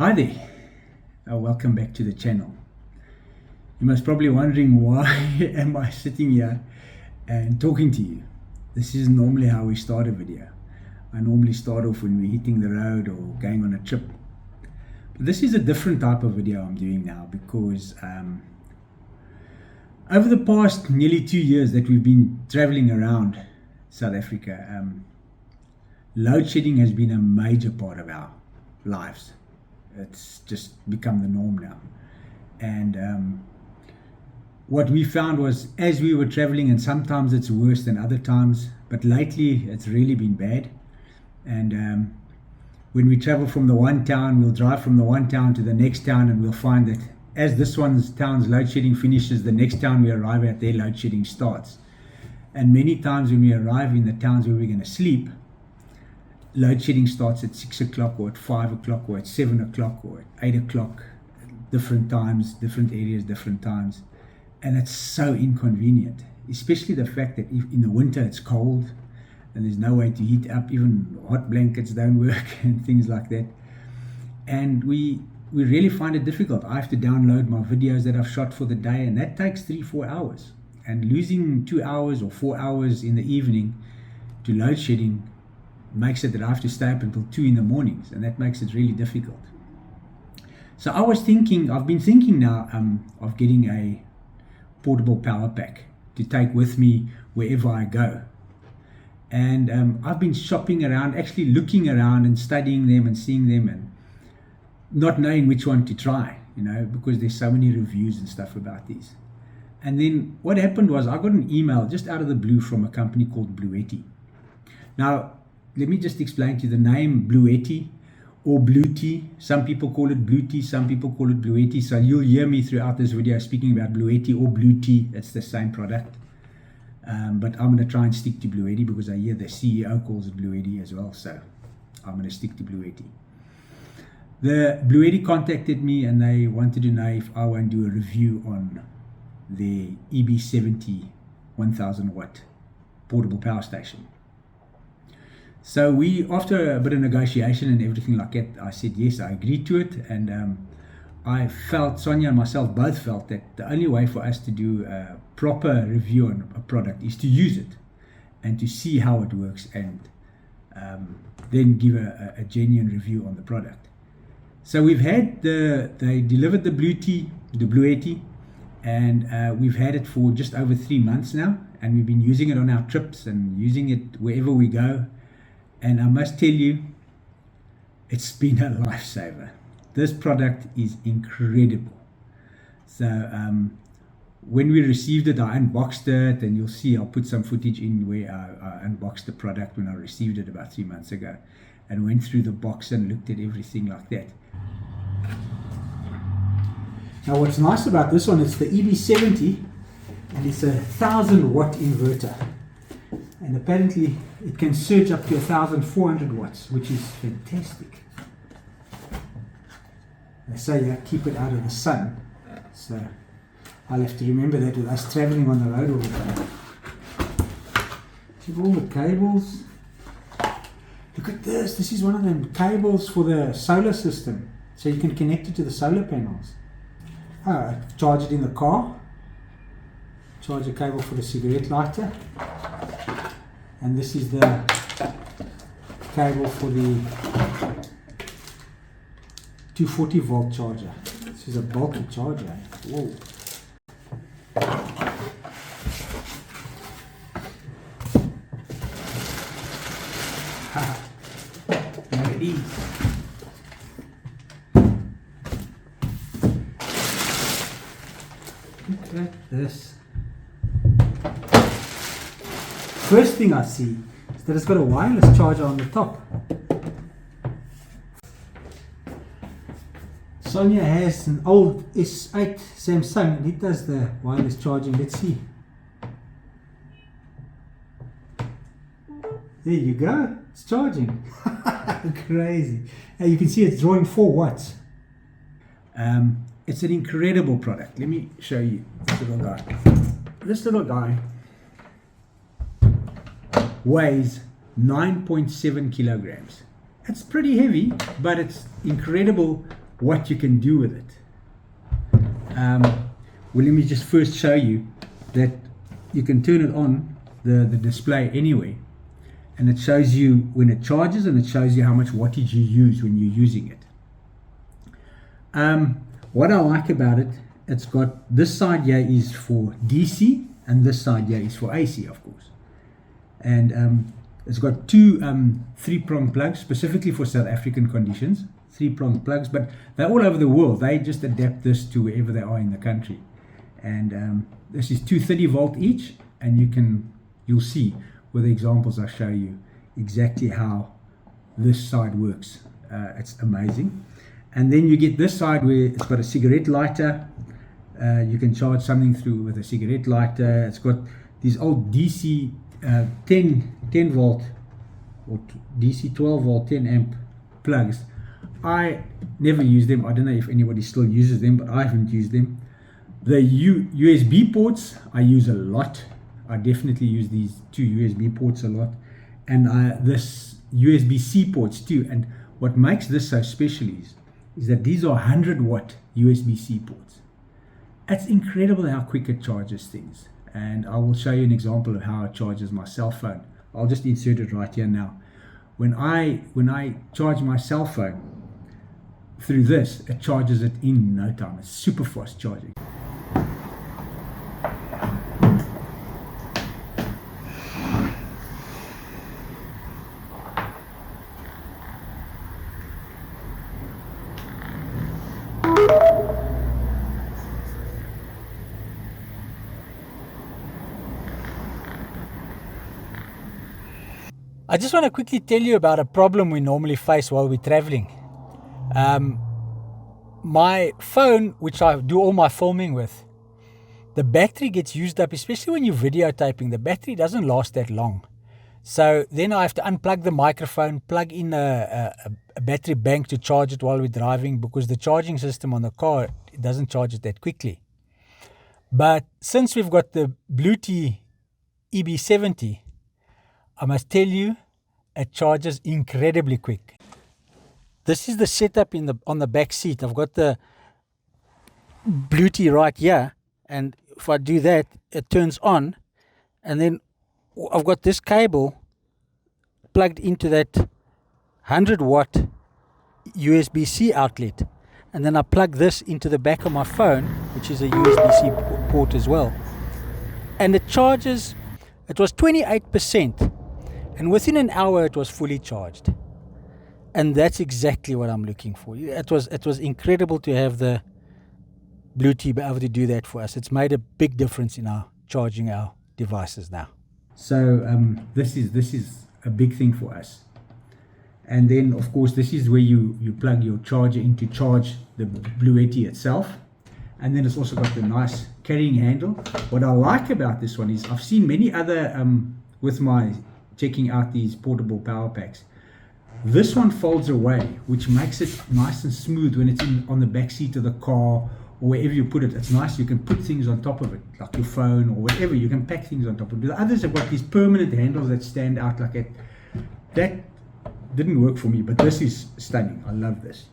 Hi there, welcome back to the channel. You must probably wondering why am I sitting here and talking to you. This is normally how we start a video. I normally start off when we're hitting the road or going on a trip. But this is a different type of video I'm doing now because over the past nearly 2 years that we've been traveling around South Africa, load shedding has been a major part of our lives. It's just become the norm now. And what we found was, as we were traveling, and sometimes it's worse than other times, but lately it's really been bad. And when we travel from the one town, we'll drive from the one town to the next town, and we'll find that as this town's load shedding finishes, the next town we arrive at, their load shedding starts. And many times when we arrive in the towns where we're going to sleep, load shedding starts at 6 o'clock or at 5 o'clock or at 7 o'clock or at 8 o'clock, different times, different areas, different times. And it's so inconvenient, especially the fact that if in the winter it's cold and there's no way to heat up, even hot blankets don't work and things like that. And we really find it difficult. I have to download my videos that I've shot for the day, and that takes 3-4 hours. And losing 2 hours or 4 hours in the evening to load shedding makes it that I have to stay up until 2 in the mornings, and that makes it really difficult. So I've been thinking now of getting a portable power pack to take with me wherever I go. And I've been shopping around, actually looking around and studying them and seeing them and not knowing which one to try, because there's so many reviews and stuff about these. And then what happened was I got an email just out of the blue from a company called Bluetti. Now, let me just explain to you the name Bluetti or Bluetti. Some people call it Bluetti, some people call it Bluetti. So you'll hear me throughout this video speaking about Bluetti or Bluetti. It's the same product. But I'm going to try and stick to Bluetti because I hear the CEO calls it Bluetti as well. So I'm going to stick to Bluetti. The Bluetti contacted me and they wanted to know if I want to do a review on the EB70 1000W portable power station. So after a bit of negotiation and everything like that, I said yes, I agreed to it. And I felt, Sonia and myself both felt, that the only way for us to do a proper review on a product is to use it and to see how it works, and then give a genuine review on the product. So we've had they delivered the Bluetti, and we've had it for just over 3 months now, and we've been using it on our trips and using it wherever we go. And I must tell you, it's been a lifesaver. This product is incredible. So when we received it, I unboxed it, and you'll see I'll put some footage in where I unboxed the product when I received it about 3 months ago, and went through the box and looked at everything like that. Now what's nice about this one, it's the EB70, and it's a 1000W inverter. And apparently it can surge up to 1400 watts, which is fantastic. They say you keep it out of the sun, so I'll have to remember that with us traveling on the road all the time. See all the cables. Look at this. This is one of them cables for the solar system, so you can connect it to the solar panels. Charge it in the car. Charge a cable for the cigarette lighter. And this is the cable for the 240 volt charger. This is a bulky charger. Whoa. There it is. Look at this. First thing I see is that it's got a wireless charger on the top. Sonia has an old S8 Samsung, and it does the wireless charging. Let's see. There you go, it's charging. Crazy. And you can see it's drawing 4 watts. It's an incredible product. Let me show you this little guy. This little guy weighs 9.7 kilograms. It's pretty heavy, but it's incredible what you can do with it. Well, let me just first show you that you can turn it on the display anyway, and it shows you when it charges, and it shows you how much wattage you use when you're using it. What I like about it, it's got this side here is for DC, and this side here is for AC, of course. And it's got two 3-prong plugs specifically for South African conditions, 3-prong plugs, but they're all over the world. They just adapt this to wherever they are in the country. And this is 230 volt each, and you'll see with the examples I show you exactly how this side works. It's amazing. And then you get this side where it's got a cigarette lighter. You can charge something through with a cigarette lighter. It's got these old DC 10 volt or DC 12 volt 10 amp plugs. I never use them. I don't know if anybody still uses them, but I haven't used them. The USB ports I use a lot. I definitely use these two USB ports a lot, and this USB-C ports too. And what makes this so special is that these are 100-watt USB-C ports. It's incredible how quick it charges things, and I will show you an example of how it charges my cell phone. I'll just insert it right here now. When I charge my cell phone through this, it charges it in no time. It's super fast charging. I just want to quickly tell you about a problem we normally face while we're traveling. My phone, which I do all my filming with, the battery gets used up, especially when you're videotaping. The battery doesn't last that long. So then I have to unplug the microphone, plug in a battery bank to charge it while we're driving, because the charging system on the car, it doesn't charge it that quickly. But since we've got the Bluetti EB70, I must tell you, it charges incredibly quick. This is the setup on the back seat. I've got the Bluetti right here, and if I do that, it turns on, and then I've got this cable plugged into that 100-watt USB-C outlet, and then I plug this into the back of my phone, which is a USB-C port as well, and it charges. It was 28%, and within an hour it was fully charged. And that's exactly what I'm looking for. It was incredible to have the Bluetti be able to do that for us. It's made a big difference in our charging our devices now. So this is a big thing for us. And then of course this is where you plug your charger in to charge the Bluetti itself. And then it's also got the nice carrying handle. What I like about this one is I've seen many other with my checking out these portable power packs. This one folds away, which makes it nice and smooth when it's on the back seat of the car or wherever you put it. It's nice. You can put things on top of it, like your phone or whatever. You can pack things on top of it. The others have got these permanent handles that stand out like that. That didn't work for me, but this is stunning. I love this.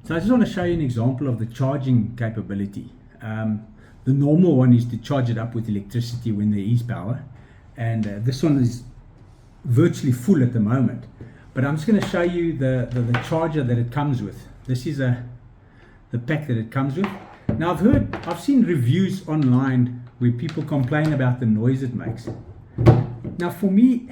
So I just want to show you an example of the charging capability. The normal one is to charge it up with electricity when there is power, and this one is virtually full at the moment. But I'm just going to show you the charger that it comes with. This is the pack that it comes with. Now I've seen reviews online where people complain about the noise it makes. Now for me,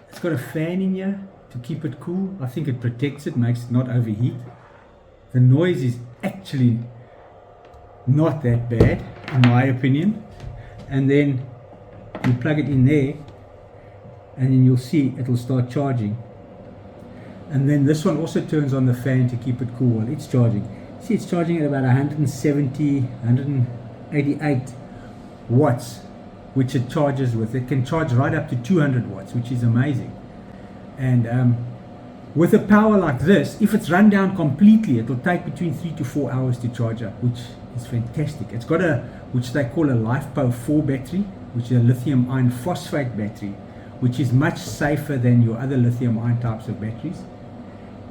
it's got a fan in here to keep it cool. I think it protects it, makes it not overheat. The noise is actually not that bad in my opinion. And then you plug it in there, and then you'll see it'll start charging. And then this one also turns on the fan to keep it cool while it's charging. See, it's charging at about 170, 188 watts, which it charges with. It can charge right up to 200 watts, which is amazing. And with a power like this, if it's run down completely, it'll take between 3 to 4 hours to charge up, which is fantastic. It's got which they call a LiFePo 4 battery, which is a lithium iron phosphate battery, which is much safer than your other lithium ion types of batteries.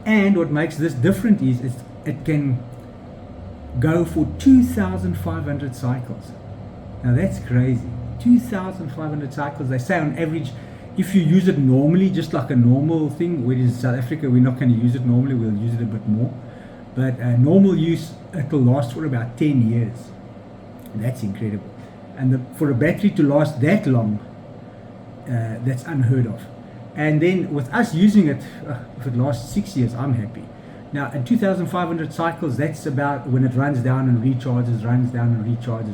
And what makes this different is it can go for 2,500 cycles. Now that's crazy. 2,500 cycles. They say on average, if you use it normally, just like a normal thing, whereas in South Africa we're not going to use it normally, we'll use it a bit more. But normal use, it will last for about 10 years. That's incredible. And for a battery to last that long, that's unheard of. And then with us using it, if it lasts 6 years, I'm happy. Now at 2,500 cycles, that's about when it runs down and recharges,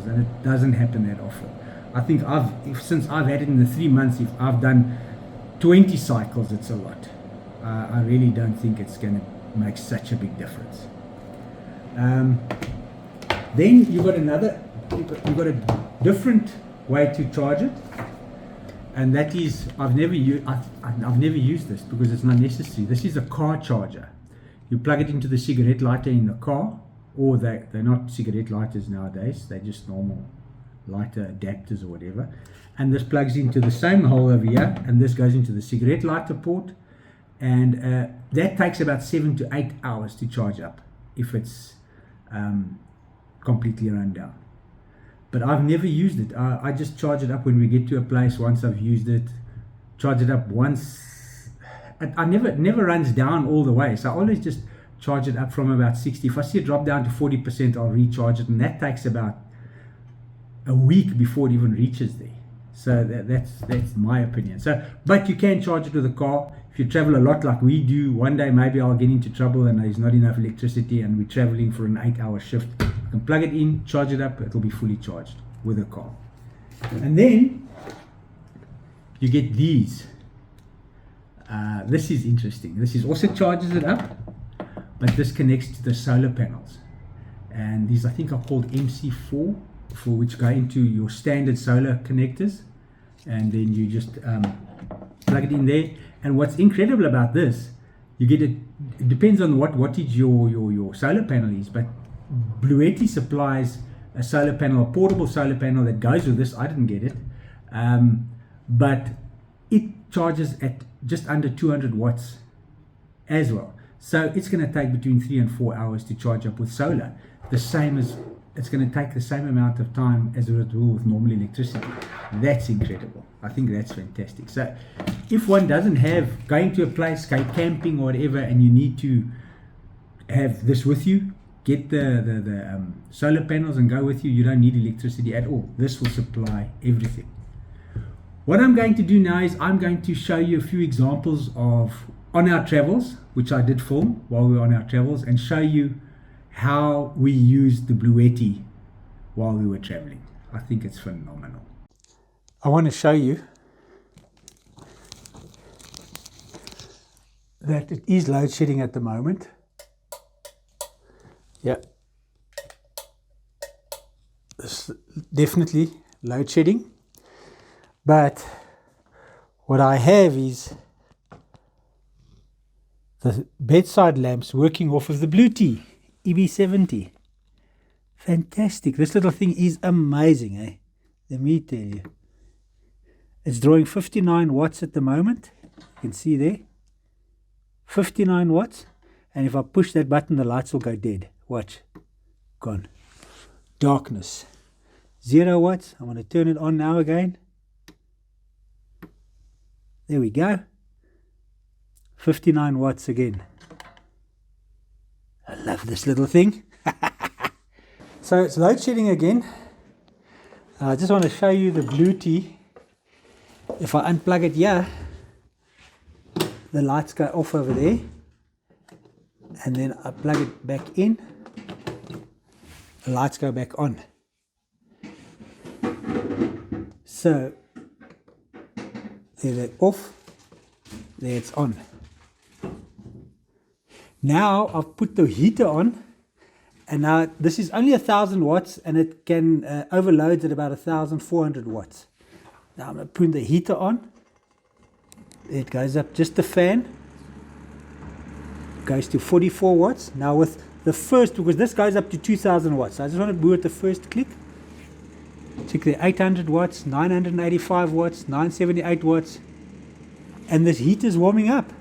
and it doesn't happen that often. I think since I've had it in the 3 months, if I've done 20 cycles, it's a lot. I really don't think it's going to make such a big difference. Then you've got a different way to charge it, and that is I've never used this because it's not necessary. This is a car charger. You plug it into the cigarette lighter in the car, or they're not cigarette lighters nowadays. They're just normal lighter adapters or whatever. And this plugs into the same hole over here, and this goes into the cigarette lighter port. And that takes about 7 to 8 hours to charge up if it's completely run down. But I've never used it. I just charge it up when we get to a place. Once I've used it, charge it up once. It never runs down all the way, so I always just charge it up from about 60. If I see it drop down to 40%, I'll recharge it, and that takes about a week before it even reaches there. So that's my opinion. So, but you can charge it with a car. If you travel a lot like we do, one day maybe I'll get into trouble and there's not enough electricity and we're traveling for an 8-hour shift. I can plug it in, charge it up, it'll be fully charged with a car. And then you get these. This is interesting. This is also charges it up, but this connects to the solar panels. And these I think are called MC4, for which go into your standard solar connectors. And then you just plug it in there. And what's incredible about this, you get it depends on what wattage your solar panel is, but Bluetti supplies a solar panel, a portable solar panel that goes with this. I didn't get it, but it charges at just under 200 watts as well. So it's going to take between 3 and 4 hours to charge up with solar. It's going to take the same amount of time as it will with normal electricity. That's incredible. I think that's fantastic. So if one doesn't have, going to a place, go camping or whatever, and you need to have this with you, get the solar panels and go with you. You don't need electricity at all. This will supply everything. What I'm going to do now is I'm going to show you a few examples of on our travels, which I did film while we were on our travels, and show you how we used the Bluetti while we were traveling. I think it's phenomenal. I want to show you that it is load shedding at the moment. Yeah, it's definitely load shedding, but what I have is the bedside lamps working off of the Bluetti EB70. Fantastic. This little thing is amazing, eh? Let me tell you. It's drawing 59 watts at the moment. You can see there. 59 watts. And if I push that button, the lights will go dead. Watch. Gone. Darkness. 0 watts. I'm going to turn it on now again. There we go. 59 watts again. I love this little thing. So it's load shedding again. I just want to show you the Bluetti. If I unplug it here, the lights go off over there. And then I plug it back in. The lights go back on. So there they're off. There it's on. Now I've put the heater on, and now this is only 1,000 watts, and it can overloads at about 1,400 watts. Now I'm going to put the heater on. It goes up just the fan. Goes to 44 watts. Now with the first, because this goes up to 2,000 watts. So I just want to do it the first click. Check the 800 watts, 985 watts, 978 watts, and this heat is warming up.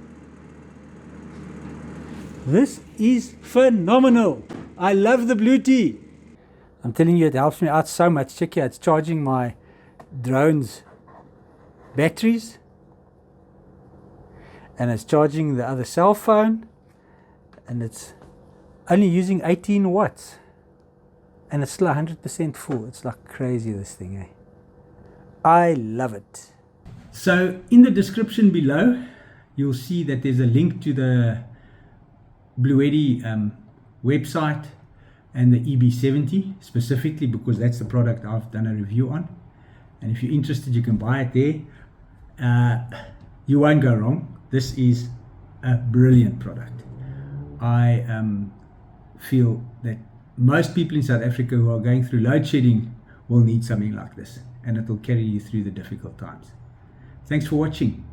This is phenomenal. I love the Bluetti. I'm telling you, it helps me out so much. Check here, it's charging my drone's batteries, and it's charging the other cell phone, and it's only using 18 watts, and it's still 100% full. It's like crazy, this thing, eh? I love it. So in the description below, you'll see that there's a link to the Bluetti website and the EB70 specifically, because that's the product I've done a review on. And if you're interested, you can buy it there. You won't go wrong. This is a brilliant product. I feel that most people in South Africa who are going through load shedding will need something like this, and it will carry you through the difficult times. Thanks for watching.